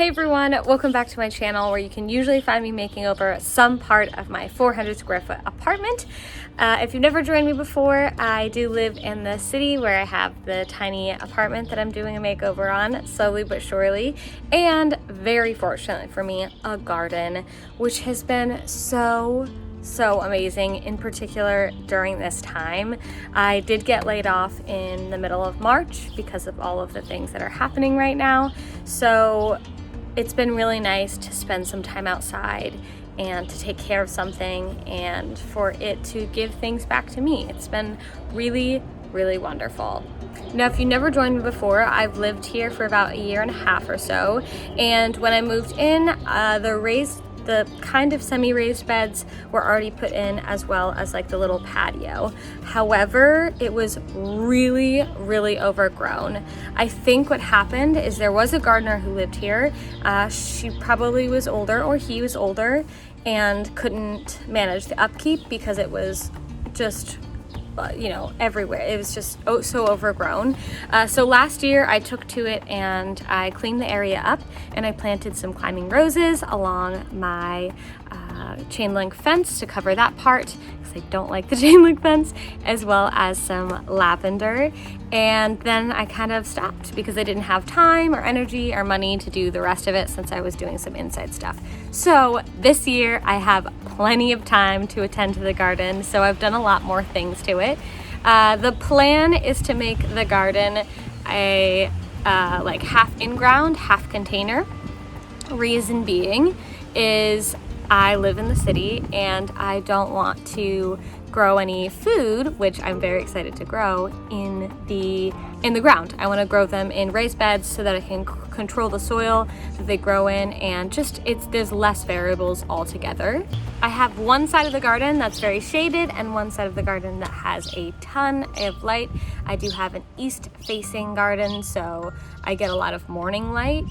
Hey everyone, welcome back to my channel where you can usually find me making over some part of my 400 square foot apartment. If you've never joined me before, I do live in the city where I have the tiny apartment that I'm doing a makeover on, slowly but surely, and very fortunately for me, a garden, which has been so amazing, in particular during this time. I did get laid off in the middle of March because of all of the things that are happening right now, so it's been really nice to spend some time outside and to take care of something and for it to give things back to me. It's been really wonderful. Now, if you never joined me before, I've lived here for about a year and a half or so, and when I moved in, the kind of semi-raised beds were already put in, as well as like the little patio. However, it was really overgrown. I think what happened is there was a gardener who lived here. She probably was older, or he was older, and couldn't manage the upkeep because it was just everywhere. It was just so overgrown. So last year I took to it and I cleaned the area up, and I planted some climbing roses along my chain link fence to cover that part because I don't like the chain link fence, as well as some lavender. And then I kind of stopped because I didn't have time or energy or money to do the rest of it since I was doing some inside stuff. So this year I have plenty of time to attend to the garden, so I've done a lot more things to it. The plan is to make the garden a like half in-ground, half container. Reason being is I live in the city and I don't want to grow any food, which I'm very excited to grow in the ground. I want to grow them in raised beds so that I can control the soil that they grow in, and there's less variables altogether. I have one side of the garden that's very shaded and one side of the garden that has a ton of light. I do have an east facing garden, so I get a lot of morning light.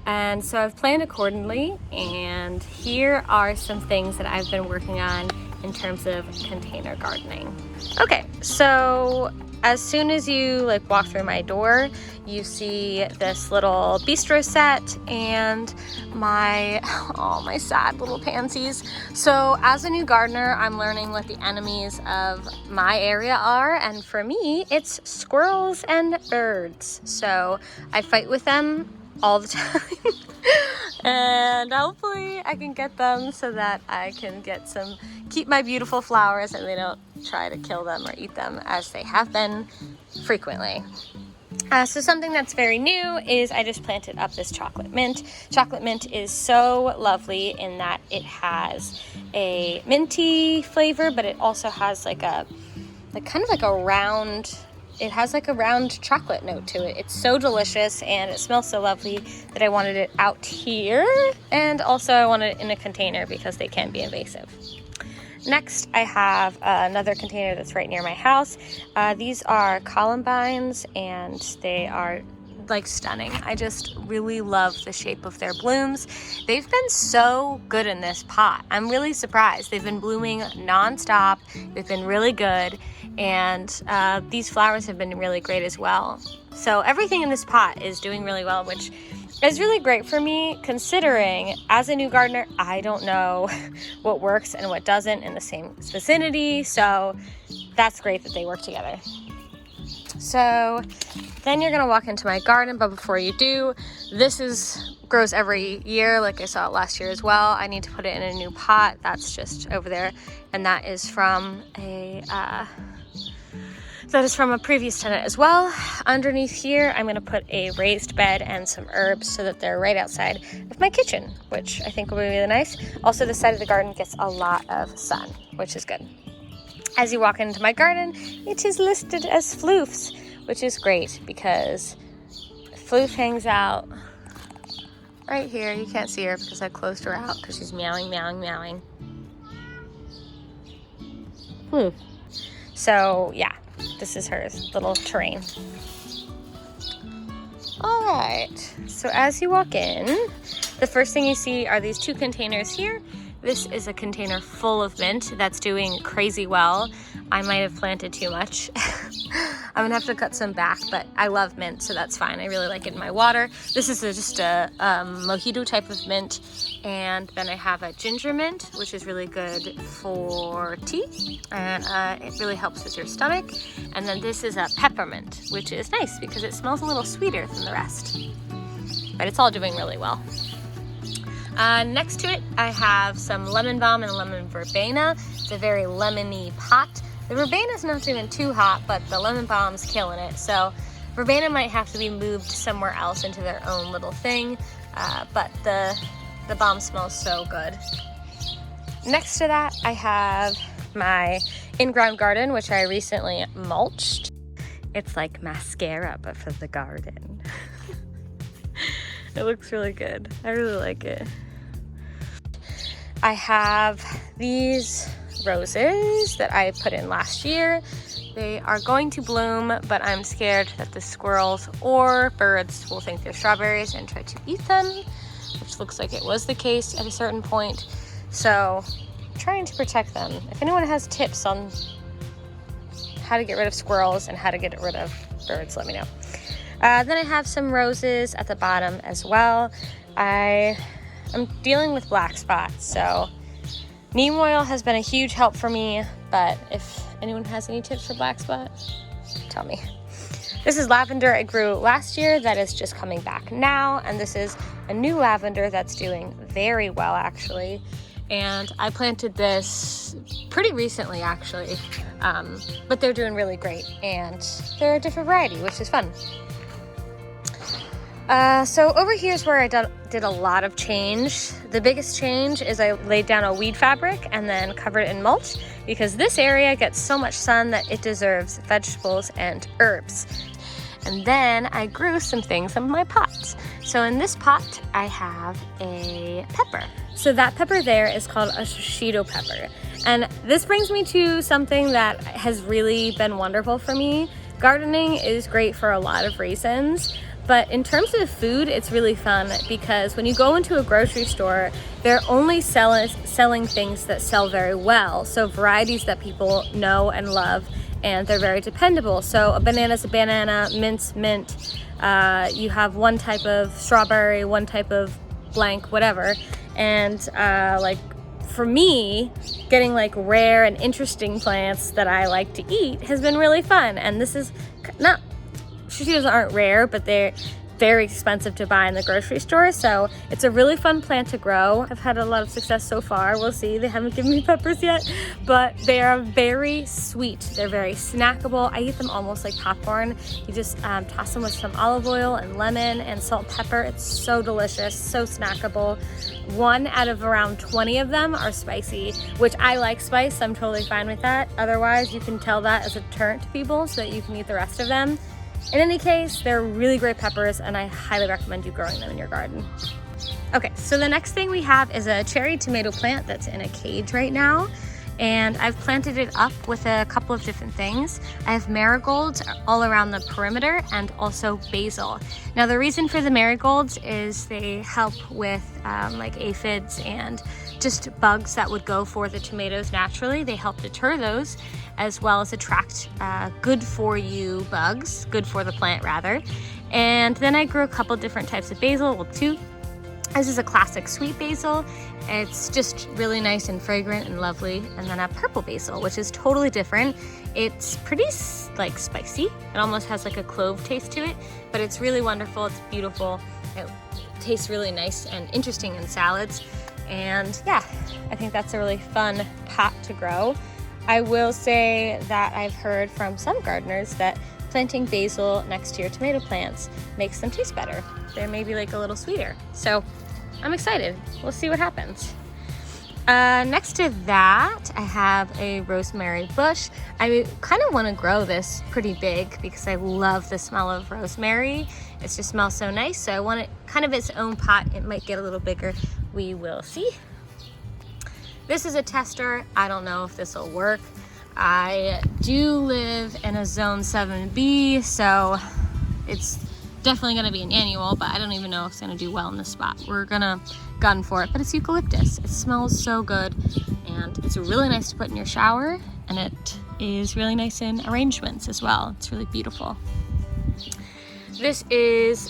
And so I've planned accordingly, and here are some things that I've been working on in terms of container gardening. Okay, so as soon as you walk through my door, you see this little bistro set and my sad little pansies. So as a new gardener, I'm learning what the enemies of my area are, and for me, it's squirrels and birds. So I fight with them all the time. And hopefully I can get them so that I can keep my beautiful flowers and they don't try to kill them or eat them, as they have been frequently. So something that's very new is I just planted up this chocolate mint. Chocolate mint is so lovely in that it has a minty flavor, but it also has it has a round chocolate note to it. It's so delicious and it smells so lovely that I wanted it out here. And also I wanted it in a container because they can be invasive. Next, I have another container that's right near my house. These are columbines and they are stunning. I just really love the shape of their blooms. They've been so good in this pot. I'm really surprised. They've been blooming nonstop. They've been really good, and these flowers have been really great as well. So everything in this pot is doing really well, which is really great for me, considering as a new gardener, I don't know what works and what doesn't in the same vicinity. So that's great that they work together. So then you're gonna walk into my garden, but before you do, grows every year, like I saw it last year as well. I need to put it in a new pot. That's just over there, and that is from a previous tenant as well. Underneath here, I'm gonna put a raised bed and some herbs so that they're right outside of my kitchen, which I think will be really nice. Also, this side of the garden gets a lot of sun, which is good. As you walk into my garden, it is listed as Floof's, which is great because Floof hangs out right here. You can't see her because I closed her out because she's meowing. Floof. So yeah, this is her little terrain. All right, so as you walk in, the first thing you see are these two containers here. This is a container full of mint that's doing crazy well. I might have planted too much. I'm gonna have to cut some back, but I love mint, so that's fine. I really like it in my water. This is just a mojito type of mint. And then I have a ginger mint, which is really good for tea. And it really helps with your stomach. And then this is a peppermint, which is nice because it smells a little sweeter than the rest. But it's all doing really well. Next to it, I have some lemon balm and lemon verbena. It's a very lemony pot. The verbena is not doing too hot, but the lemon balm's killing it. So verbena might have to be moved somewhere else into their own little thing, but the balm smells so good. Next to that, I have my in-ground garden, which I recently mulched. It's like mascara, but for the garden. It looks really good. I really like it. I have these roses that I put in last year. They are going to bloom, but I'm scared that the squirrels or birds will think they're strawberries and try to eat them, which looks like it was the case at a certain point. So I'm trying to protect them. If anyone has tips on how to get rid of squirrels and how to get rid of birds, let me know. Then I have some roses at the bottom as well. I'm dealing with black spots, so neem oil has been a huge help for me, but if anyone has any tips for black spot, tell me. This is lavender I grew last year that is just coming back now, and this is a new lavender that's doing very well actually. And I planted this pretty recently actually, but they're doing really great, and they're a different variety, which is fun. So over here is where I did a lot of change. The biggest change is I laid down a weed fabric and then covered it in mulch because this area gets so much sun that it deserves vegetables and herbs. And then I grew some things in my pots. So in this pot, I have a pepper. So that pepper there is called a shishito pepper. And this brings me to something that has really been wonderful for me. Gardening is great for a lot of reasons. But in terms of food, it's really fun because when you go into a grocery store, they're only selling things that sell very well. So varieties that people know and love, and they're very dependable. So a banana's a banana, mint's mint. You have one type of strawberry, one type of blank, whatever. And like for me, getting like rare and interesting plants that I like to eat has been really fun. And this is not, shishitos aren't rare, but they're very expensive to buy in the grocery store, so it's a really fun plant to grow. I've had a lot of success so far. We'll see. They haven't given me peppers yet, but they are very sweet. They're very snackable. I eat them almost like popcorn. You just toss them with some olive oil and lemon and salt and pepper. It's so delicious, so snackable. 1 out of around 20 of them are spicy, which I like spice. I'm totally fine with that. Otherwise, you can tell that as a deterrent to people so that you can eat the rest of them. In any case, they're really great peppers, and I highly recommend you growing them in your garden. Okay, so the next thing we have is a cherry tomato plant that's in a cage right now, and I've planted it up with a couple of different things. I have marigolds all around the perimeter and also basil. Now the reason for the marigolds is they help with like aphids and just bugs that would go for the tomatoes naturally. They help deter those, as well as attract good for you bugs, good for the plant rather. And then I grew a couple different types of basil, well 2. This is a classic sweet basil. It's just really nice and fragrant and lovely. And then a purple basil, which is totally different. It's pretty like spicy. It almost has like a clove taste to it, but it's really wonderful. It's beautiful. It tastes really nice and interesting in salads. And yeah, I think that's a really fun pot to grow. I will say that I've heard from some gardeners that planting basil next to your tomato plants makes them taste better. They're maybe like a little sweeter. So I'm excited. We'll see what happens. Next to that, I have a rosemary bush. I kind of want to grow this pretty big because I love the smell of rosemary. It just smells so nice. So I want it kind of its own pot. It might get a little bigger. We will see. This is a tester. I don't know if this will work. I do live in a zone 7B, so it's definitely gonna be an annual, but I don't even know if it's gonna do well in this spot. We're gonna gun for it, but it's eucalyptus. It smells so good, and it's really nice to put in your shower, and it is really nice in arrangements as well. It's really beautiful. This is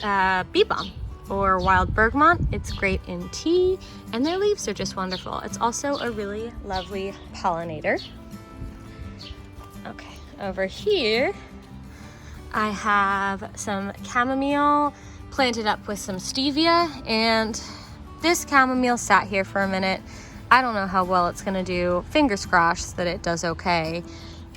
bee balm or wild bergamot. It's great in tea, and their leaves are just wonderful. It's also a really lovely pollinator. Okay, over here I have some chamomile planted up with some stevia, and this chamomile sat here for a minute. I don't know how well it's gonna do. Fingers crossed that it does okay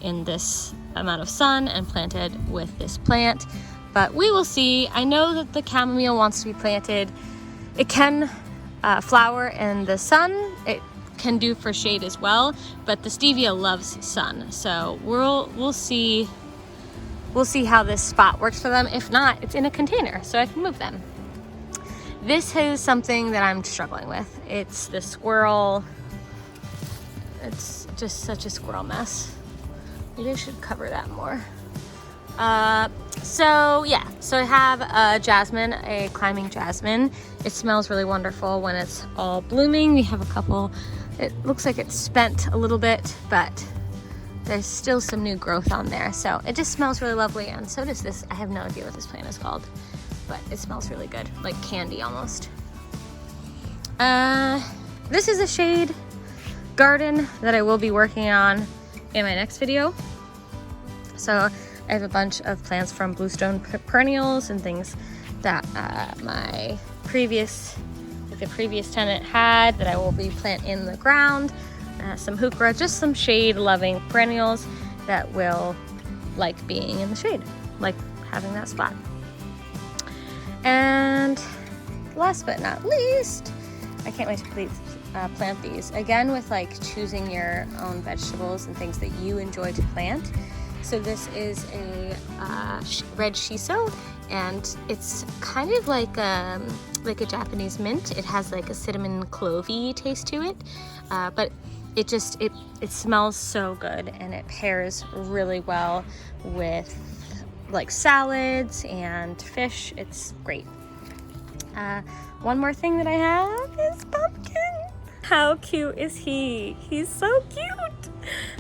in this amount of sun and planted with this plant, but we will see. I know that the chamomile wants to be planted. It can flower in the sun. It can do for shade as well, but the stevia loves sun, so we'll see. We'll see how this spot works for them. If not, it's in a container, so I can move them. This is something that I'm struggling with. It's the squirrel. It's just such a squirrel mess. Maybe I should cover that more. So I have a jasmine, a climbing jasmine. It smells really wonderful when it's all blooming. We have a couple. It looks like it's spent a little bit, but there's still some new growth on there. So it just smells really lovely, and so does this. I have no idea what this plant is called, but it smells really good, like candy almost. This is a shade garden that I will be working on in my next video. So I have a bunch of plants from bluestone perennials and things that the previous tenant had that I will be planting in the ground. Some heuchera, just some shade loving perennials that will like being in the shade, like having that spot. And last but not least, I can't wait to plant these again with like choosing your own vegetables and things that you enjoy to plant. So this is a red shiso, and it's kind of like a Japanese mint. It has like a cinnamon clovey taste to it, but it smells so good, and it pairs really well with like salads and fish. It's great. One more thing that I have is pumpkin. How cute is he? He's so cute.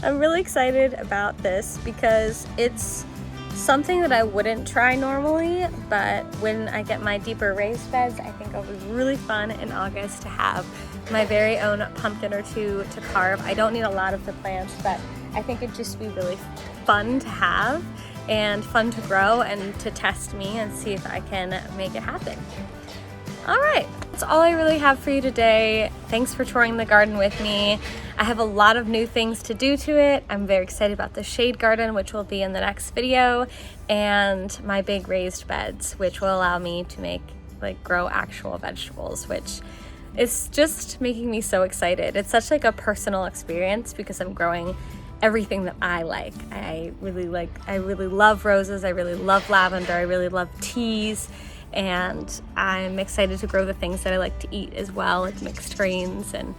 I'm really excited about this because it's something that I wouldn't try normally, but when I get my deeper raised beds, I think it'll be really fun in August to have my very own pumpkin or two to carve. I don't need a lot of the plants, but I think it'd just be really fun to have and fun to grow and to test me and see if I can make it happen. All right, that's all I really have for you today. Thanks for touring the garden with me. I have a lot of new things to do to it. I'm very excited about the shade garden, which will be in the next video, and my big raised beds, which will allow me to grow actual vegetables, which is just making me so excited. It's such like a personal experience because I'm growing everything that I like. I really love roses. I really love lavender. I really love teas. And I'm excited to grow the things that I like to eat as well, like mixed greens and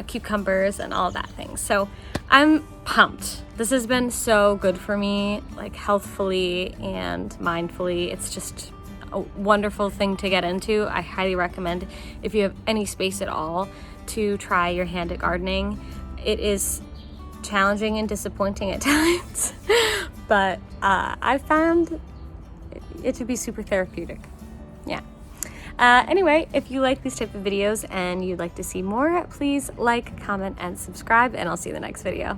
cucumbers and all that things. So I'm pumped. This has been so good for me, like healthfully and mindfully. It's just a wonderful thing to get into. I highly recommend, if you have any space at all, to try your hand at gardening. It is challenging and disappointing at times, but I found it to be super therapeutic. Yeah. Anyway, if you like these type of videos and you'd like to see more, please like, comment, and subscribe, and I'll see you in the next video.